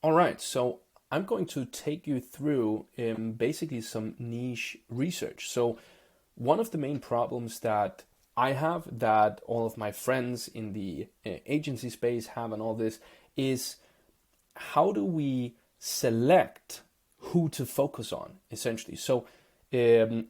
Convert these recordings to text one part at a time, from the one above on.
All right, so I'm going to take you through basically some niche research. So, one of the main problems that I have, that all of my friends in the agency space have, and all this is how do we select who to focus on, essentially? So,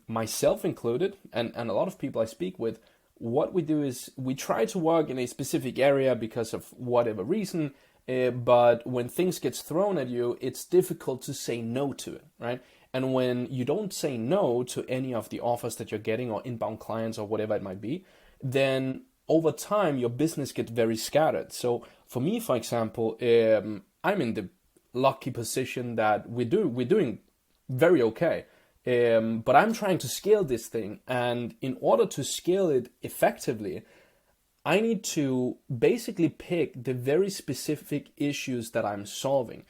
myself included, and a lot of people I speak with, what we do is we try to work in a specific area because of whatever reason, but when things gets thrown at you, it's difficult to say no to it, right? And when you don't say no to any of the offers that you're getting or inbound clients or whatever it might be, then over time your business gets very scattered. So for me, for example, I'm in the lucky position that we're doing very okay. But I'm trying to scale this thing, and in order to scale it effectively, I need to basically pick the very specific issues that I'm solving.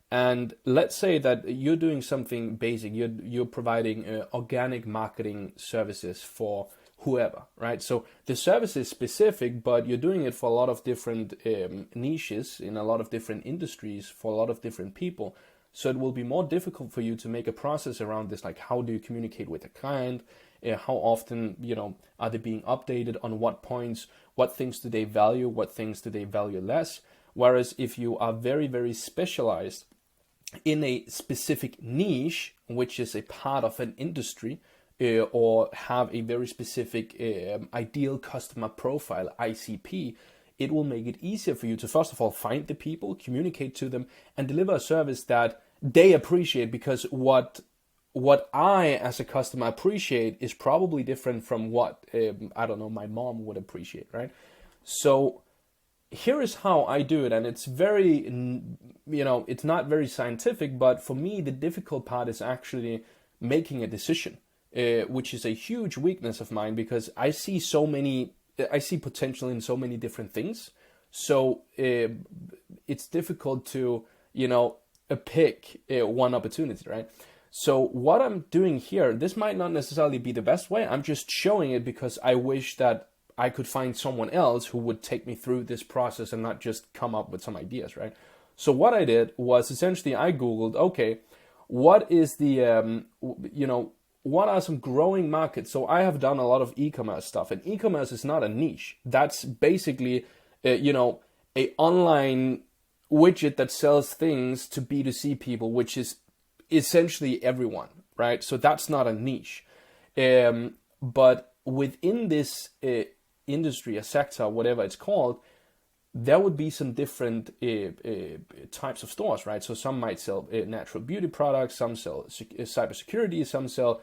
And let's say that you're doing something basic, you're providing organic marketing services for whoever, right? So the service is specific, but you're doing it for a lot of different niches in a lot of different industries for a lot of different people. So it will be more difficult for you to make a process around this, like how do you communicate with the client, how often are they being updated, on what points, what things do they value, what things do they value less. Whereas if you are very, very specialized in a specific niche, which is a part of an industry, or have a very specific ideal customer profile, ICP, it will make it easier for you to, first of all, find the people, communicate to them, and deliver a service that they appreciate, because what I as a customer appreciate is probably different from what I don't know, my mom would appreciate, right? So here is how I do it, and it's very, it's not very scientific, but for me the difficult part is actually making a decision, which is a huge weakness of mine, because I see potential in so many different things. So it's difficult to, pick one opportunity, right? So what I'm doing here, this might not necessarily be the best way. I'm just showing it because I wish that I could find someone else who would take me through this process and not just come up with some ideas, right? So what I did was essentially I Googled, okay, what is the, what are some growing markets? So I have done a lot of e-commerce stuff, and e-commerce is not a niche. That's basically, a online widget that sells things to B2C people, which is essentially everyone, right? So that's not a niche. But within this industry, a sector, whatever it's called, there would be some different types of stores, right? So some might sell natural beauty products, some sell cybersecurity, some sell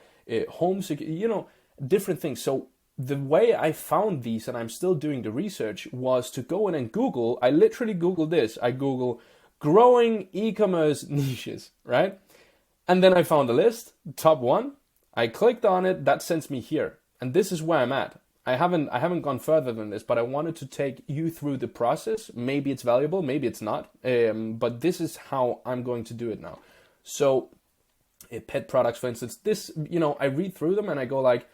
home security, different things. So the way I found these, and I'm still doing the research, was to go in and Google. I literally Googled this. I Google growing e-commerce niches, right? And then I found a list, top one. I clicked on it. That sends me here, and this is where I'm at. I haven't gone further than this, but I wanted to take you through the process. Maybe it's valuable, maybe it's not, but this is how I'm going to do it now. So pet products, for instance, this, I read through them and I go like,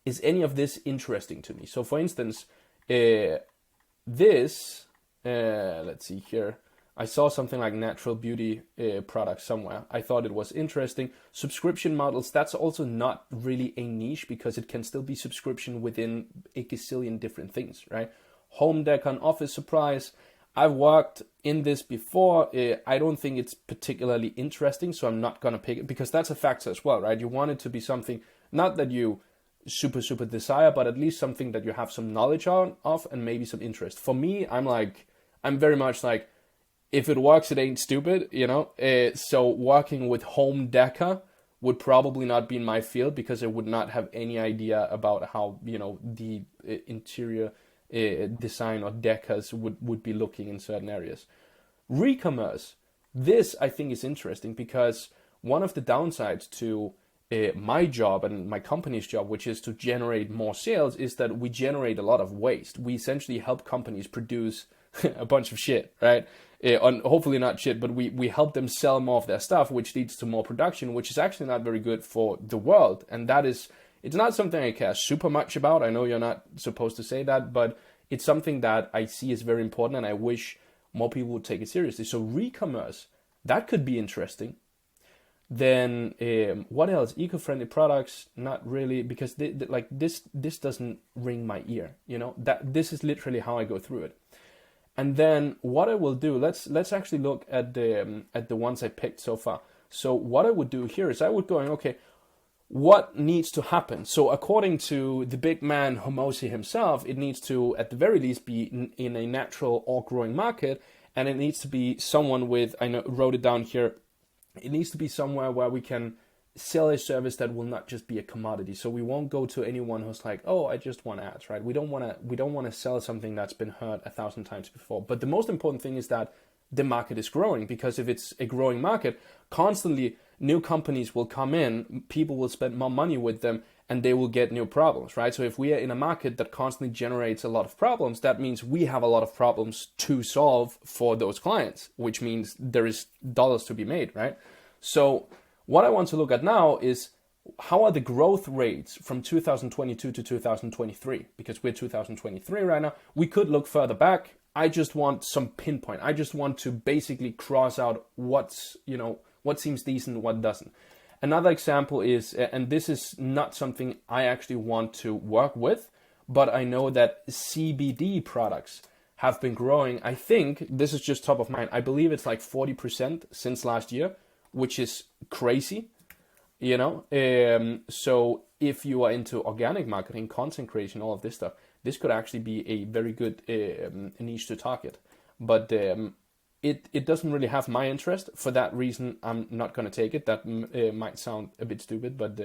is any of this interesting to me? So for instance, this, let's see here, I saw something like natural beauty products somewhere. I thought it was interesting. Subscription models, that's also not really a niche, because it can still be subscription within a gazillion different things, right? Home decor and office supplies. I've worked in this before. I don't think it's particularly interesting, so I'm not going to pick it, because that's a factor as well, right? You want it to be something, not that you super desire, but at least something that you have some knowledge of and maybe some interest. For me, I'm very much like, if it works, it ain't stupid, so working with home decor would probably not be in my field, because I would not have any idea about how, the interior design or decors would be looking in certain areas. Recommerce. This, I think, is interesting, because one of the downsides to my job and my company's job, which is to generate more sales, is that we generate a lot of waste. We essentially help companies produce a bunch of shit, right? Hopefully not shit, but we help them sell more of their stuff, which leads to more production, which is actually not very good for the world. And it's not something I care super much about. I know you're not supposed to say that, but it's something that I see is very important, and I wish more people would take it seriously. So recommerce, That could be interesting. Then what else? Eco-friendly products, not really, because like this doesn't ring my ear. That this is literally how I go through it. And then what I will do, let's actually look at the ones I picked so far. So what I would do here is I would go, okay, what needs to happen? So according to the big man Hormozi himself, it needs to at the very least be in a natural or growing market, and it needs to be someone with, wrote it down here, it needs to be somewhere where we can sell a service that will not just be a commodity. So we won't go to anyone who's like, oh, I just want ads, right? We don't want to sell something that's been heard 1,000 times before. But the most important thing is that the market is growing, because if it's a growing market, constantly new companies will come in, people will spend more money with them, and they will get new problems, right? So if we are in a market that constantly generates a lot of problems, that means we have a lot of problems to solve for those clients, which means there is dollars to be made, right? So what I want to look at now is how are the growth rates from 2022 to 2023? Because we're 2023 right now. We could look further back. I just want some pinpoint. I just want to basically cross out what seems decent, what doesn't. Another example is, and this is not something I actually want to work with, but I know that CBD products have been growing. I think, this is just top of mind, I believe it's like 40% since last year, which is crazy, So if you are into organic marketing, content creation, all of this stuff, this could actually be a very good niche to target. But it doesn't really have my interest. For that reason, I'm not going to take it. That might sound a bit stupid, but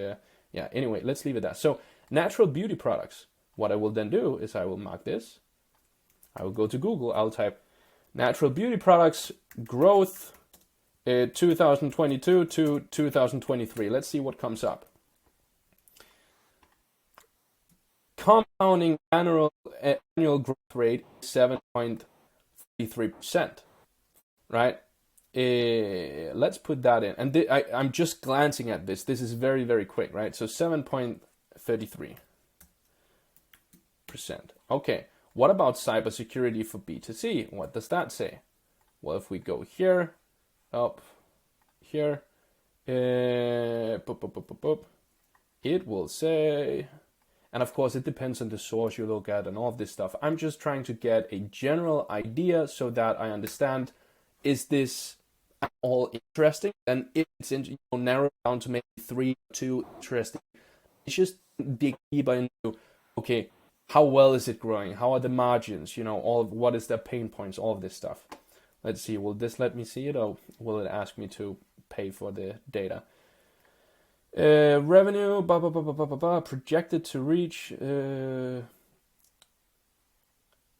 yeah, anyway, let's leave it there. So natural beauty products. What I will then do is I will mark this. I will go to Google. I'll type natural beauty products growth 2022 to 2023. Let's see what comes up. Compounding annual growth rate 7.33%, right? Let's put that in. And I'm just glancing at this. This is very, very quick, right? So 7.33%. Okay, what about cybersecurity for B2C? What does that say? Well, if we go here, up here, it will say, and of course it depends on the source you look at and all of this stuff. I'm just trying to get a general idea so that I understand, is this at all interesting? And if it's narrowed down to maybe 3 or 2 interesting, it's just dig deeper into, okay, how well is it growing? How are the margins? All of what is their pain points, all of this stuff. Let's see, will this let me see it, or will it ask me to pay for the data? Revenue, projected to reach,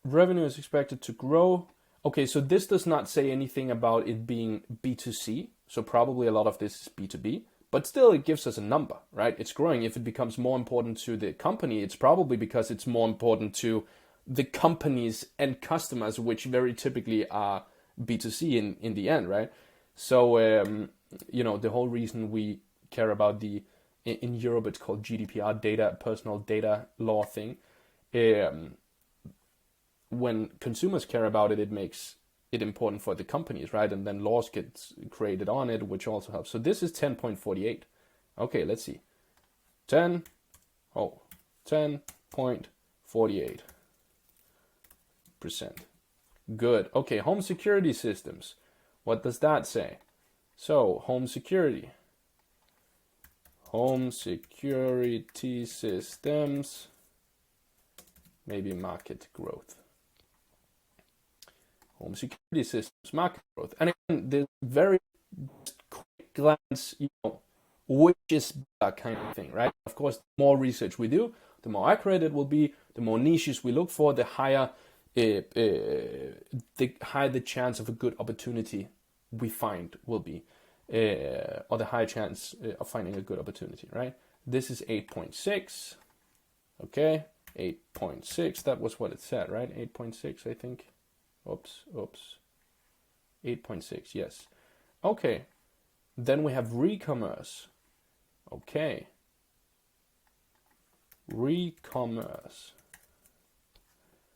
revenue is expected to grow. Okay, so this does not say anything about it being B2C, so probably a lot of this is B2B, but still it gives us a number, right? It's growing. If it becomes more important to the company, it's probably because it's more important to the companies and customers, which very typically are B2C in the end, right? So, the whole reason we care about in Europe, it's called GDPR, personal data law thing. When consumers care about it, it makes it important for the companies, right? And then laws get created on it, which also helps. So this is 10.48. Okay, let's see. 10.48%. Good. Okay, home security systems. What does that say? So, home security systems, maybe market growth. Home security systems, market growth. And again, the very quick glance, which is that kind of thing, right? Of course, the more research we do, the more accurate it will be. The more niches we look for, the higher the chance of a good opportunity we find will be, or the high chance of finding a good opportunity, right? This is 8.6. Okay, 8.6. That was what it said, right? 8.6, I think. Oops. 8.6, yes. Okay, then we have re-commerce. Okay, re-commerce.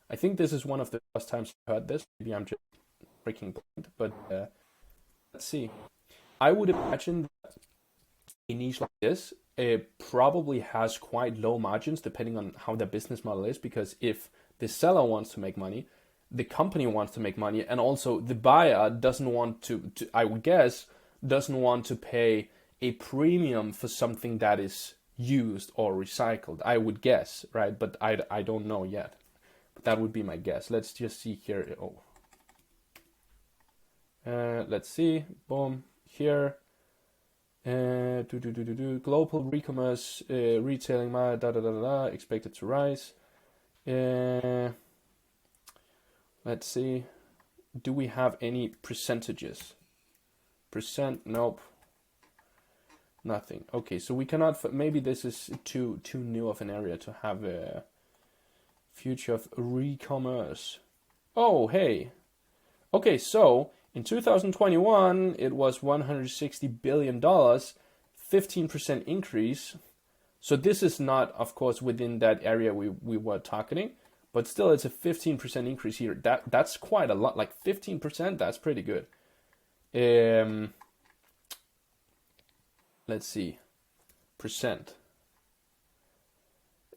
I think this is one of the first times I heard this. Maybe I'm just freaking blind, but let's see. I would imagine a niche like this probably has quite low margins depending on how their business model is, because if the seller wants to make money, the company wants to make money, and also the buyer doesn't want to I would guess, doesn't want to pay a premium for something that is used or recycled. I would guess, right? But I don't know yet. But that would be my guess. Let's just see here. Oh, let's see. Boom. Here. Global e-commerce retailing expected to rise. Let's see. Do we have any percentages? Percent? Nope. Nothing. Okay, so we cannot. Maybe this is too new of an area to have a future of e-commerce. Oh, hey. Okay, so in 2021 it was $160 billion, 15% increase. So this is not, of course, within that area we were targeting, but still it's a 15% increase here. That's quite a lot. Like 15%, that's pretty good. Let's see. Percent.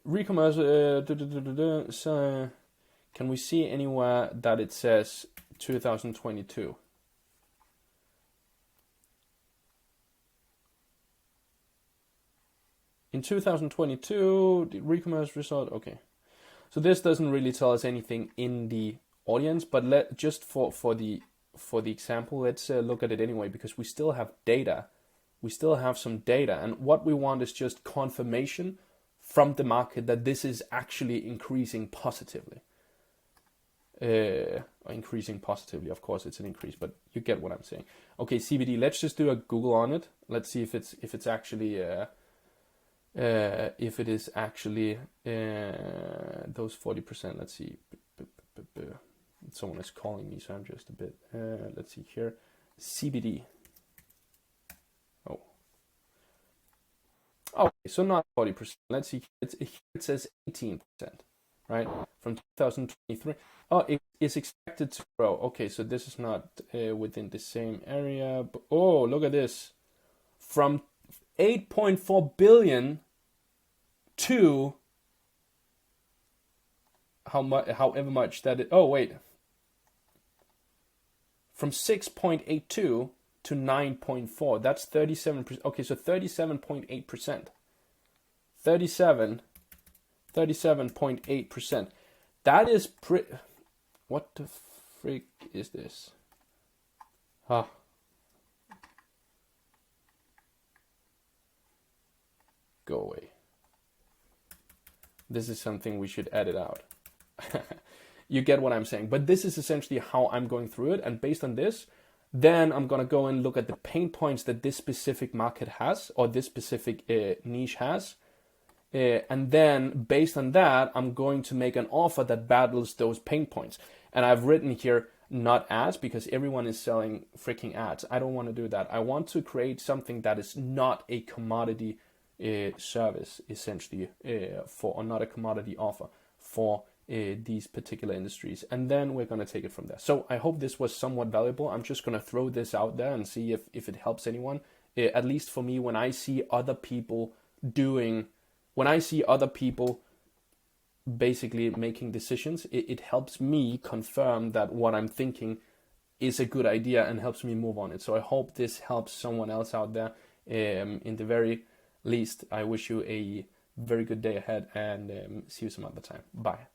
Recommerce. So can we see anywhere that it says 2022? In 2022, the recommerce result. Okay. So this doesn't really tell us anything in the audience, but just for the example, let's look at it anyway, because we still have data. We still have some data, and what we want is just confirmation from the market that this is actually increasing positively. Increasing positively, of course, it's an increase, but you get what I'm saying. Okay, CBD. Let's just do a Google on it. Let's see if it's actually if it is actually those 40%. Let's see. Someone is calling me, so I'm just a bit. Let's see here. CBD. Oh, okay, so not 40%. Let's see. It says 18%, right? From 2023. Oh, it is expected to grow. Okay, so this is not within the same area. But, oh, look at this. From 8.4 billion to however much that it. Oh, wait. From 6.82 to 9.4. That's 37%. Okay, so 37.8%. 37.8%. That is pretty. What the freak is this? Huh. Go away. This is something we should edit out. You get what I'm saying. But this is essentially how I'm going through it. And based on this, then I'm going to go and look at the pain points that this specific market has, or this specific niche has. And then based on that, I'm going to make an offer that battles those pain points. And I've written here, not ads, because everyone is selling freaking ads. I don't want to do that. I want to create something that is not a commodity service, essentially, or not a commodity offer for these particular industries. And then we're going to take it from there. So I hope this was somewhat valuable. I'm just going to throw this out there and see if it helps anyone. At least for me, when I see other people basically making decisions, it helps me confirm that what I'm thinking is a good idea and helps me move on it. So I hope this helps someone else out there. In the very least, I wish you a very good day ahead, and see you some other time. Bye.